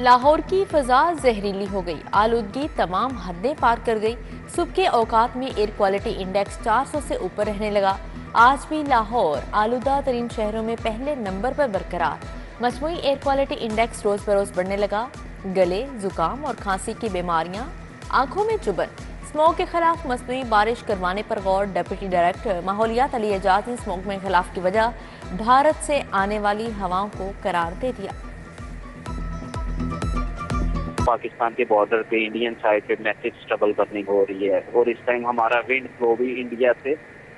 लाहौर की फजा जहरीली हो गई। आलूदगी तमाम हदें पार कर गई। सुबह के औकात में एयर क्वालिटी इंडेक्स 400 से ऊपर रहने लगा। आज भी लाहौर आलूदा तरीन शहरों में पहले नंबर पर बरकरार। मजमूई एयर क्वालिटी इंडेक्स रोज बरोज बढ़ने लगा। गले, जुकाम और खांसी की बीमारियां, आंखों में चुभन। स्मोक के खिलाफ मसनूई बारिश करवाने पर गौर। डिप्टी डायरेक्टर माहौलियात अली एजाज ने स्मोक में खिलाफ की वजह भारत से आने वाली हवाओं को करार दे दिया। पाकिस्तान के बॉर्डर पे इंडियन साइड पे मैसिव स्ट्रगल बर्निंग हो रही है और इस टाइम हमारा विंड फ्लो भी इंडिया से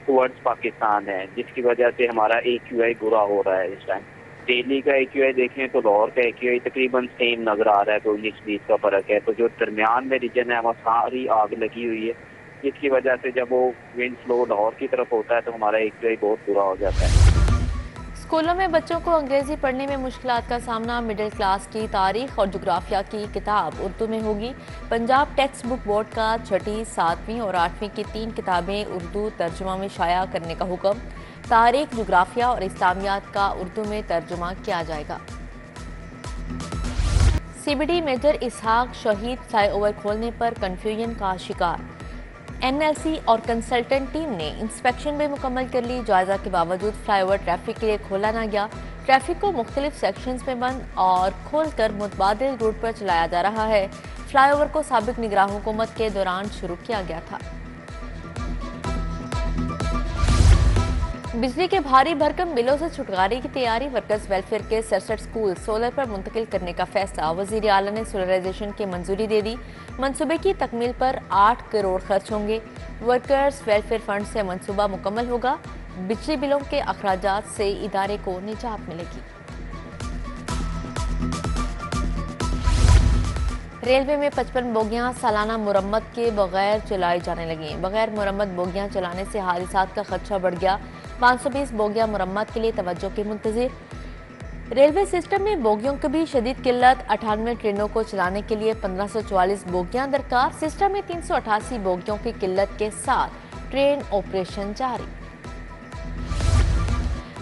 टुवर्ड्स पाकिस्तान है, जिसकी वजह से हमारा AQI बुरा हो रहा है। इस टाइम दिल्ली का AQI देखें तो लाहौर का AQI तकरीबन सेम नजर आ रहा है, तो 19-20 का फर्क है। तो जो दरमियान में रीजन है वहाँ सारी आग लगी हुई है, जिसकी वजह से जब वो विंड फ्लो लाहौर की तरफ होता है तो हमारा AQI बहुत बुरा हो जाता है। स्कूलों में बच्चों को अंग्रेजी पढ़ने में मुश्किलात का सामना। मिडिल क्लास की तारीख और जोग्राफिया की किताब उर्दू में होगी। पंजाब टेक्स्ट बुक बोर्ड का 6ठी, 7वीं और 8वीं की 3 किताबें उर्दू तर्जुमा में शाया करने का हुक्म। तारीख, जोग्राफिया और इस्लामियात का उर्दू में तर्जुमा किया जाएगा। CBD मेजर इसहाक शहीद फ्लाईओवर खोलने पर कंफ्यूजन का शिकार। NLC और कंसल्टेंट टीम ने इंस्पेक्शन भी मुकम्मल कर ली। जायजा के बावजूद फ्लाईओवर ट्रैफिक के लिए खोला ना गया। ट्रैफिक को मुख्तलिफ सेक्शंस में बंद और खोलकर मुतबादिल रूट पर चलाया जा रहा है। फ्लाईओवर को साबिक निगरान हुकूमत के दौरान शुरू किया गया था। बिजली के भारी भरकम बिलों से छुटकारे की तैयारी। वर्कर्स वेलफेयर के 67 स्कूल सोलर पर मुंतकिल करने का फैसला। वजीर आला ने सोलराइजेशन की मंजूरी दे दी। मंसूबे की तकमील पर 8 करोड़ खर्च होंगे। वर्कर्स वेलफेयर फंड से मंसूबा मुकम्मल होगा। बिजली बिलों के अखराजात से इदारे को निजात मिलेगी। रेलवे में 55 बोगियां सालाना मुरम्मत के बगैर चलाई जाने लगी। बगैर मुरम्मत बोगियां चलाने से हादसात का खदशा बढ़ गया। 520 बोगियां मुरम्मत के लिए तवज्जो की मुंतजिर। रेलवे सिस्टम में बोगियों की भी शदीद किल्लत। 98 ट्रेनों को चलाने के लिए 1544 बोगियां दरकार। सिस्टम में 388 बोगियों की किल्लत के साथ ट्रेन ऑपरेशन जारी।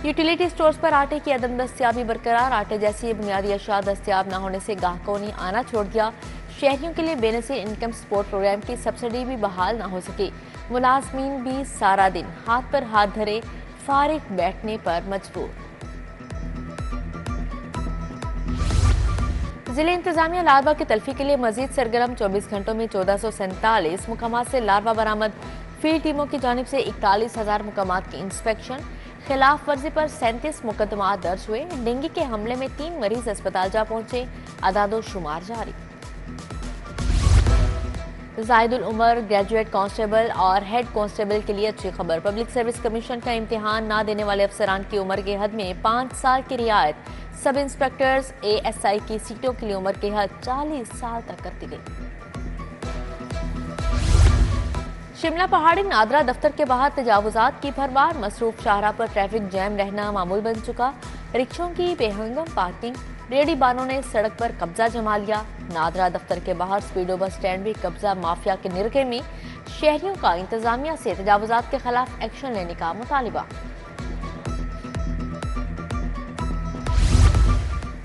यूटिलिटी स्टोर्स पर आटे की अदम दस्तियाबी बरकरार। आटे जैसी बुनियादी अशिया दस्तियाब न होने से ग्राहकों ने आना छोड़ दिया। शहरियों के लिए बेनसीर इनकम सपोर्ट प्रोग्राम की सब्सिडी भी बहाल न हो सकी। मुलाजमीन भी सारा दिन हाथ पर हाथ धरे फारिग बैठने पर मजबूर। जिले इंतजामिया लार्वा की तल्फी के लिए मजीद सरगर्म। 24 घंटों में 1447 मुकामात से लार्वा बरामद। फील्ड टीमों की जानिब से 41,000 मुकामात की इंस्पेक्शन। खिलाफ वर्जी पर 37 मुकदमा दर्ज हुए। डेंगू के हमले में 3 मरीज अस्पताल जा पहुंचे। अदादो शुमार जारी। जाहिदुल उमर ग्रेजुएट कांस्टेबल और हेड कांस्टेबल के लिए अच्छी खबर। पब्लिक सर्विस कमीशन का इम्तिहान ना देने वाले अफसरान की उम्र के हद में 5 साल की रियायत। सब इंस्पेक्टर्स ASI की सीटों के लिए उम्र के हद 40 साल तक कर दी गई। शिमला पहाड़ी नादरा दफ्तर के बाहर तजावुजात की भरमार। मसरूफ शाहरा पर ट्रैफिक जैम रहना मामूल बन चुका। रिक्शों की बेहंगम पार्किंग। रेडी बानों ने सड़क पर कब्जा जमा लिया। नादरा दफ्तर के बाहर स्पीडो बस स्टैंड भी कब्जा माफिया के निरखे में। शहरियों का इंतजामिया से तजावुजात के खिलाफ एक्शन लेने का मुतालिबा।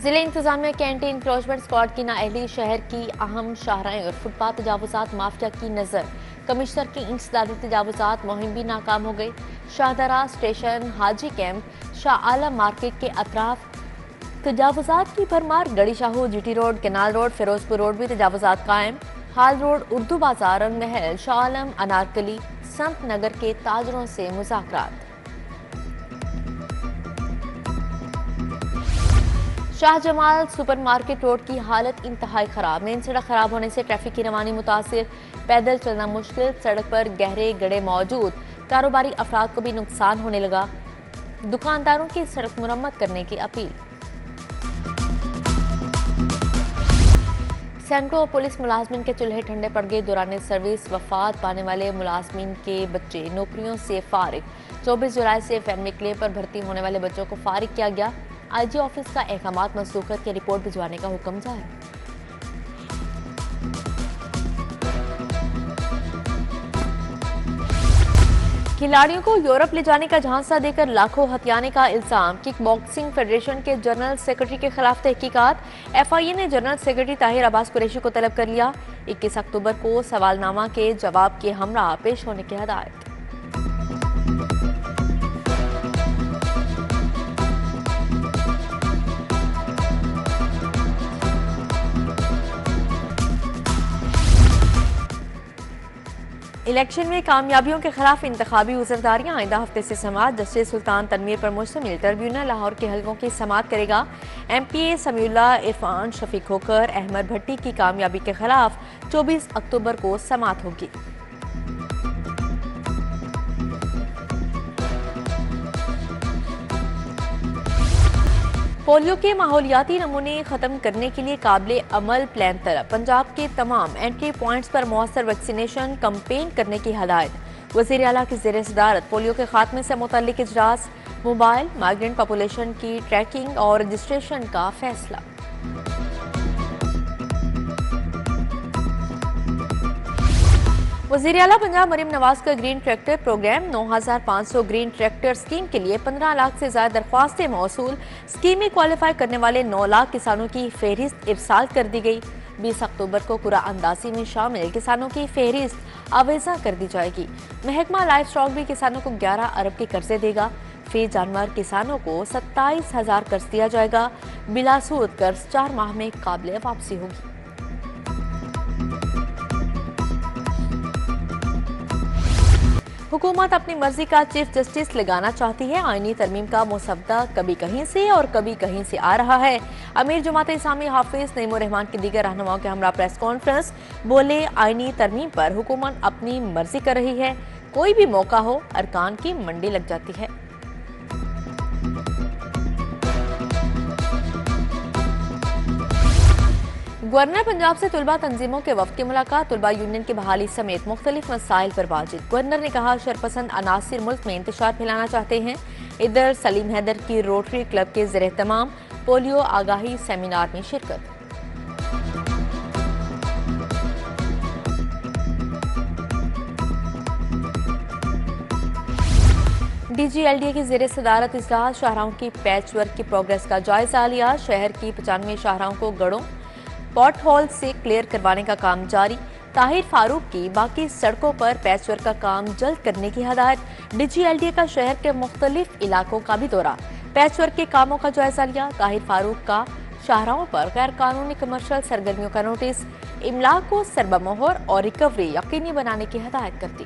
जिले इंतजामिया के एंटी इंक्रोचमेंट स्क्वाड की नाअहली शहर की अहम शाहराएं और फुटपाथ तजावुजात माफिया की नजर। कमिश्नर की इंसदादी तजावुजात मुहिम भी नाकाम हो गई। Shahdara station, Haji camp, Shah Alam market के अतराफ तजावुजात की भरमार। Garhi Shahu, GT road, canal road, Ferozepur road भी तजावुजात कायम। हाल रोड, उर्दू बाजार, रंग महल, शाह आलम, अनारकली, संत नगर के ताजरों से मुज़ाकरात। शाहजमाल सुपरमार्केट रोड की हालत इंतहाई खराब। मेन सड़क खराब होने से ट्रैफिक की रवानी मुतासिर। पैदल चलना मुश्किल। सड़क पर गहरे गड्ढे मौजूद। कारोबारी अफराद को भी नुकसान होने लगा। दुकानदारों की सड़क मुरम्मत करने की अपील। सैकड़ों पुलिस मुलाजमीन के चूल्हे ठंडे पड़ गए। दौरान सर्विस वफात पाने वाले मुलाजमीन के बच्चे नौकरियों से फारिग। 24 जुलाई से फैमिली क्लेम पर भर्ती होने वाले बच्चों को फारिग किया गया। IG ऑफिस का अहकामात मंसूख करके रिपोर्ट भिजवाने का हुक्म जारी। खिलाड़ियों को यूरोप ले जाने का झांसा देकर लाखों हथियाने का इल्जाम। किक बॉक्सिंग फेडरेशन के जनरल सेक्रेटरी के खिलाफ तहकीकात। एफआईए ने जनरल सेक्रेटरी ताहिर अब्बास कुरैशी को तलब कर लिया। 21 अक्टूबर को सवालनामा के जवाब के हमरा पेश होने की हदायत। इलेक्शन में कामयाबियों के खिलाफ इंतखाबी उजरदारियां आइंदा हफ्ते से समात। जस्टिस सुल्तान तनवीर पर मुश्तमिल ट्रिब्यूनल लाहौर के हलकों की समात करेगा। एमपीए समीउल्लाह इरफान शफीक होकर अहमद भट्टी की कामयाबी के खिलाफ 24 अक्टूबर को समात होगी। पोलियो के माहौलियाती नमूने खत्म करने के लिए काबिले अमल प्लान तलब। पंजाब के तमाम एंट्री पॉइंट्स पर मौसर वैक्सीनेशन कैंपेन करने की हदायत। वज़ीर आला की ज़ेर सदारत पोलियो के खात्मे से मुतल्लिक इजलास। मोबाइल माइग्रेंट पॉपुलेशन की ट्रैकिंग और रजिस्ट्रेशन का फैसला। वज़ीर आला पंजाब मरीम नवाज का green tractor programme 9500 green tractor scheme के लिए 15 लाख से ज्यादा दरख्वास्तें मौसूल। स्कीम में क्वालिफाई करने वाले 9 लाख किसानों की फहरिस्त इरसाल कर दी गई। 20 अक्टूबर को कुरा अंदाजी में शामिल किसानों की फहरिस्त आवेजा कर दी जाएगी। महकमा लाइफ स्टॉक भी किसानों को 11 अरब के कर्जे देगा। फी जानवर किसानों को 27,000 कर्ज दिया जाएगा। बिलासूद कर्ज 4 माह में काबिल वापसी होगी। हुकूमत अपनी मर्जी का चीफ जस्टिस लगाना चाहती है। आईनी तरमीम का मुसद्दा कभी कहीं से और कभी कहीं से आ रहा है। अमीर जमात इस्लामी हाफिज नईमुर रहमान की दीगर रहनुमाओं के हमरा प्रेस कॉन्फ्रेंस। बोले, आईनी तरमीम पर हुकूमत अपनी मर्जी कर रही है। कोई भी मौका हो अरकान की मंडी लग जाती है। गवर्नर पंजाब से तुलबा तंजीमों के वफ्द की मुलाकात। तुलबा यूनियन की बहाली समेत मुख्तलिफ मसाइल पर बातचीत। गवर्नर ने कहा, शरपसंद अनासिर मुल्क में इंतशार फैलाना चाहते हैं। इधर सलीम हैदर की रोटरी क्लब के ज़ेर एहतमाम पोलियो आगाही सेमिनार में शिरकत। डीजीएलडीए की ज़ेर सदारत इजलास। शाहराहों की पैच वर्क की प्रोग्रेस का जायजा लिया। शहर की 95 शाहराहों को गड़ों पॉट होल से क्लियर करवाने का काम जारी। ताहिर फारूक की बाकी सड़कों पर पैचवर्क का काम जल्द करने की हदायत। डीजीएलडीए का शहर के मुख्तलिफ इलाकों का भी दौरा। पैचवर्क के कामों का जायजा लिया। ताहिर फारूक का शाहराहों पर गैर कानूनी कमर्शियल सरगर्मियों का नोटिस। इमला को सरबमोहर और रिकवरी यकीनी बनाने की हदायत कर दी।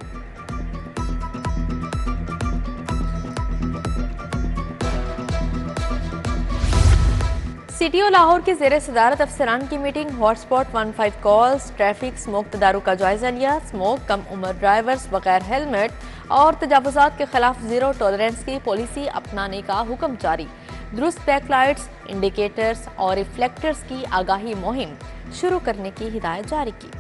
सिटी और लाहौर की ज़ेर सदारत अफसरान की मीटिंग। हॉटस्पॉट 15 कॉल्स, ट्रैफिक स्मोक तदारुक का जायजा लिया। स्मोक, कम उम्र ड्राइवर्स बगैर हेलमेट और तजावुजात के खिलाफ जीरो टॉलरेंस की पॉलिसी अपनाने का हुक्म जारी। दुरुस्त बैकलाइट्स, इंडिकेटर्स और रिफ्लेक्टर्स की आगाही मुहिम शुरू करने की हिदायत जारी की।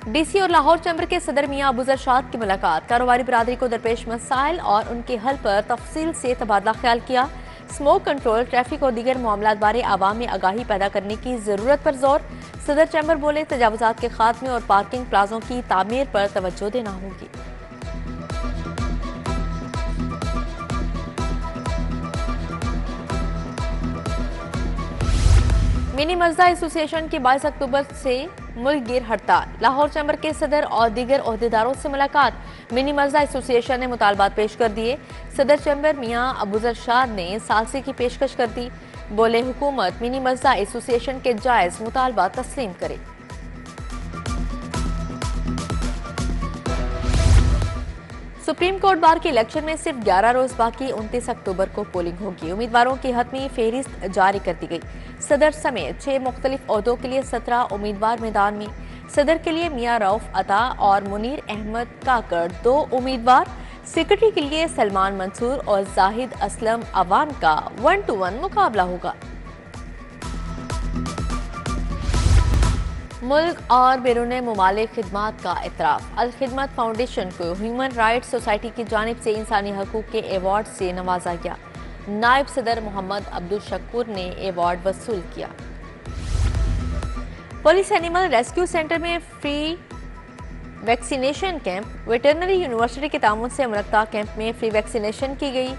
डीसी और लाहौर चैम्बर के सदर मियां अबू जरशाद की मुलाकात। कारोबारी बरादरी को दरपेश मसाइल और उनके हल पर तफसील से तबादला ख्याल किया। स्मोक कंट्रोल, ट्रैफिक और दीगर मामलात बारे आवाम में आगाही पैदा करने की जरूरत पर जोर। सदर चैम्बर बोले, तजावुजात के खात्मे और पार्किंग प्लाजों की तामीर पर तवज्जो देना होगी। मिनी मजदा एसोसिएशन की 22 अक्टूबर से मुल्क गिर हड़ताल। लाहौर चैम्बर के सदर और दीगर ओहदेदारों से मुलाकात। मिनी मजदा एसोसिएशन ने मुतालबात पेश कर दिए। सदर चैम्बर मियां अबू जरशाद ने सालसी की पेशकश कर दी। बोले, हुकूमत मिनी मजदा एसोसिएशन के जायज मुतालबात तस्लीम करे। सुप्रीम कोर्ट बार के इलेक्शन में सिर्फ 11 रोज बाकी। 29 अक्टूबर को पोलिंग होगी। उम्मीदवारों की हतमी फहरिस्त जारी कर दी गई। सदर समेत 6 मुख्तलिफ ओहदों के लिए 17 उम्मीदवार मैदान में। सदर के लिए मियां रऊफ अता और मुनीर अहमद काकड़ 2 उम्मीदवार। सेक्रेटरी के लिए सलमान मंसूर और जाहिद असलम अवान का 1-1 मुकाबला होगा। मुल्क और बैरून मुमालिक खिदमात का एतराफ़। अल खिदमत फाउंडेशन को ह्यूमन राइट्स सोसाइटी की जानिब से इंसानी हकूक़ के एवार्ड से नवाजा गया। नायब सदर मोहम्मद अब्दुल शकूर ने एवार्ड वसूल किया। पुलिस एनिमल रेस्क्यू सेंटर में free vaccination camp veterinary university के तामुन से मुनक्का कैंप में फ्री वैक्सीनेशन की गई।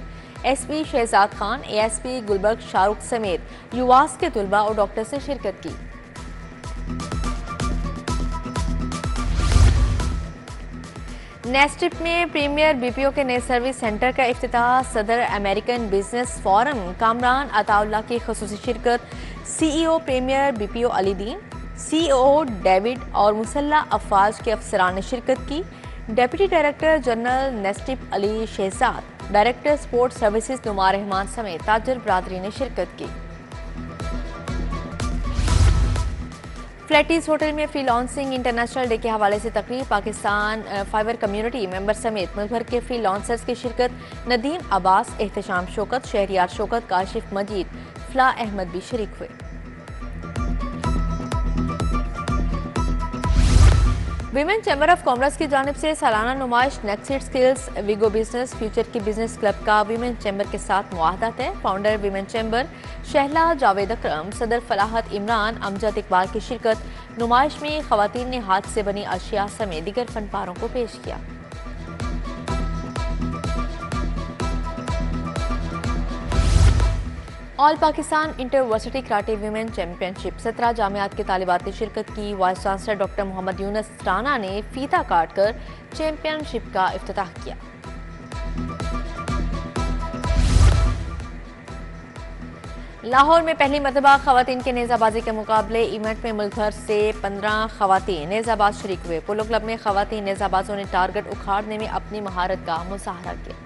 एसपी शहजाद खान, एएसपी गुलबर्ग शाहरुख समेत युवास के तुलबा और डॉक्टर्स ने शिरकत की। नेस्टिप में प्रीमियर बीपीओ के नए सर्विस सेंटर का इफ्तिताह, सदर American business forum Kamran Ataullah की खुसूसी शिरकत, CEO premier BPO Alidin, CEO David और मुसल्ला अफवाज के अफसरान ने शिरकत की। डेप्यूटी डायरेक्टर जनरल नेस्टिप Ali Shahzad, director sport services नुमा रहमान समेत ताजर बरादरी ने शिरकत की। फ्लैटीज होटल में फ्री लॉन्सिंग इंटरनेशनल डे के हवाले से तकरीब, पाकिस्तान फाइबर कम्युनिटी मेंबर समेत मुल्क भर के फ्री लॉन्सर्स की शिरकत, नदीम अब्बास, एहतशाम शौकत, शहरियार शौकत, काशिफ मजीद, फला अहमद भी शरीक हुए। विमेन चैम्बर ऑफ कॉमर्स की जानिब से सालाना नुमाइश नेक्सिट स्किल्स विगो बिजनेस फ्यूचर की बिजनेस क्लब का विमेन चैम्बर के साथ मुआहदा है। Founder women chamber Shahla Javed Akram, सदर फलाहत इमरान, अमजद इकबाल की शिरकत। नुमाइश में खवातीन ने हाथ से बनी अशिया समेत दीगर फनपारों को पेश किया। All Pakistan intervarsity karate women championship 17 जामियात के तालिबात ने शिरकत की। Vice chancellor doctor Muhammad Yunus Rana ने फीता काटकर चैंपियनशिप का इफ्तिताह किया। लाहौर में पहली मरतबा खवातीन के नेजाबाजी के मुकाबले इवेंट में मुल्क भर से 15 खवातीन नेजाबाज शरीक हुए। पोलो क्लब में खवातीन नेजाबाजों ने टारगेट उखाड़ने में अपनी महारत का मुजाहरा किया।